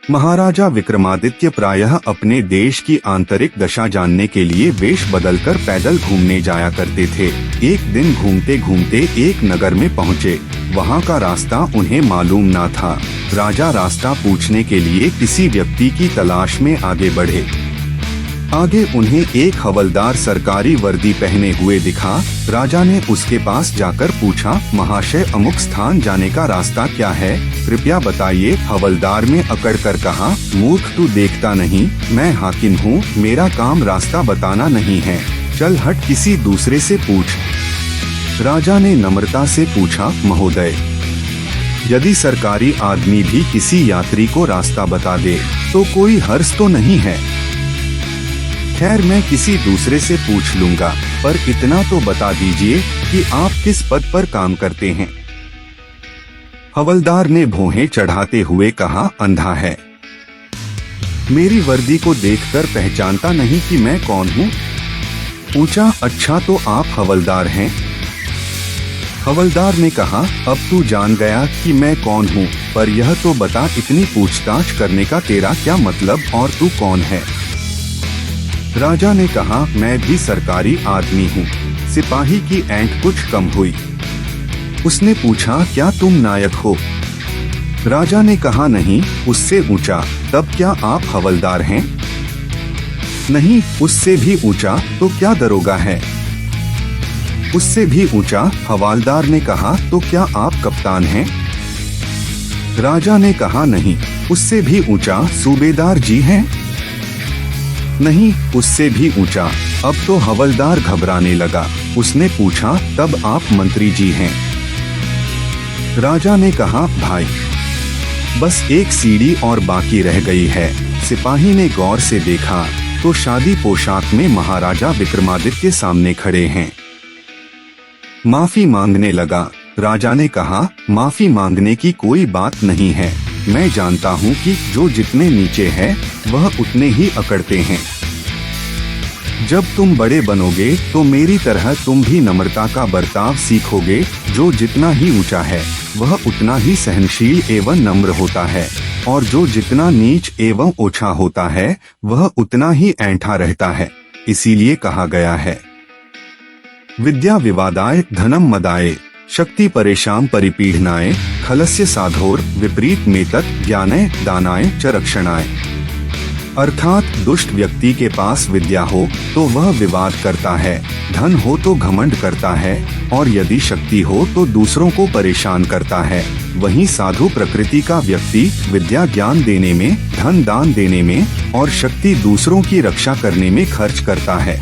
महाराजा विक्रमादित्य प्रायः अपने देश की आंतरिक दशा जानने के लिए वेश बदलकर पैदल घूमने जाया करते थे। एक दिन घूमते घूमते एक नगर में पहुँचे। वहाँ का रास्ता उन्हें मालूम न था। राजा रास्ता पूछने के लिए किसी व्यक्ति की तलाश में आगे बढ़े। आगे उन्हें एक हवलदार सरकारी वर्दी पहने हुए दिखा। राजा ने उसके पास जाकर पूछा, महाशय अमुक स्थान जाने का रास्ता क्या है, कृपया बताइए। हवलदार ने अकड़ कर कहा, मूर्ख तू देखता नहीं, मैं हाकिम हूँ, मेरा काम रास्ता बताना नहीं है, चल हट किसी दूसरे से पूछ। राजा ने नम्रता से पूछा, महोदय यदि सरकारी आदमी भी किसी यात्री को रास्ता बता दे तो कोई हर्ष तो नहीं है। खैर मैं किसी दूसरे से पूछ लूंगा, पर इतना तो बता दीजिए कि आप किस पद पर काम करते हैं। हवलदार ने भौहें चढ़ाते हुए कहा, अंधा है, मेरी वर्दी को देखकर पहचानता नहीं कि मैं कौन हूँ। पूछा, अच्छा तो आप हवलदार हैं। हवलदार ने कहा, अब तू जान गया कि मैं कौन हूँ, पर यह तो बता इतनी पूछताछ करने का तेरा क्या मतलब और तू कौन है। राजा ने कहा, मैं भी सरकारी आदमी हूँ। सिपाही की ऐंठ कुछ कम हुई। उसने पूछा, क्या तुम नायक हो। राजा ने कहा, नहीं, उससे ऊंचा। तब क्या आप हवलदार हैं। नहीं, उससे भी ऊंचा। तो क्या दरोगा है। उससे भी ऊंचा। हवालदार ने कहा, तो क्या आप कप्तान हैं। राजा ने कहा, नहीं, उससे भी ऊंचा। सूबेदार जी हैं। नहीं, उससे भी ऊंचा। अब तो हवलदार घबराने लगा। उसने पूछा, तब आप मंत्री जी हैं। राजा ने कहा, भाई बस एक सीढ़ी और बाकी रह गई है। सिपाही ने गौर से देखा तो शादी पोशाक में महाराजा विक्रमादित्य सामने खड़े हैं। माफी मांगने लगा। राजा ने कहा, माफी मांगने की कोई बात नहीं है, मैं जानता हूँ कि जो जितने नीचे है वह उतने ही अकड़ते हैं। जब तुम बड़े बनोगे तो मेरी तरह तुम भी नम्रता का बर्ताव सीखोगे। जो जितना ही ऊंचा है वह उतना ही सहनशील एवं नम्र होता है, और जो जितना नीच एवं ओछा होता है वह उतना ही ऐंठा रहता है। इसीलिए कहा गया है, विद्या विवादाय धनम मदाय शक्ति परेशान परिपीडनाय खलस्य साधोर विपरीत मेतत ज्ञानय दानाय च रक्षणाय। अर्थात दुष्ट व्यक्ति के पास विद्या हो तो वह विवाद करता है, धन हो तो घमंड करता है, और यदि शक्ति हो तो दूसरों को परेशान करता है। वहीं साधु प्रकृति का व्यक्ति विद्या ज्ञान देने में, धन दान देने में और शक्ति दूसरों की रक्षा करने में खर्च करता है।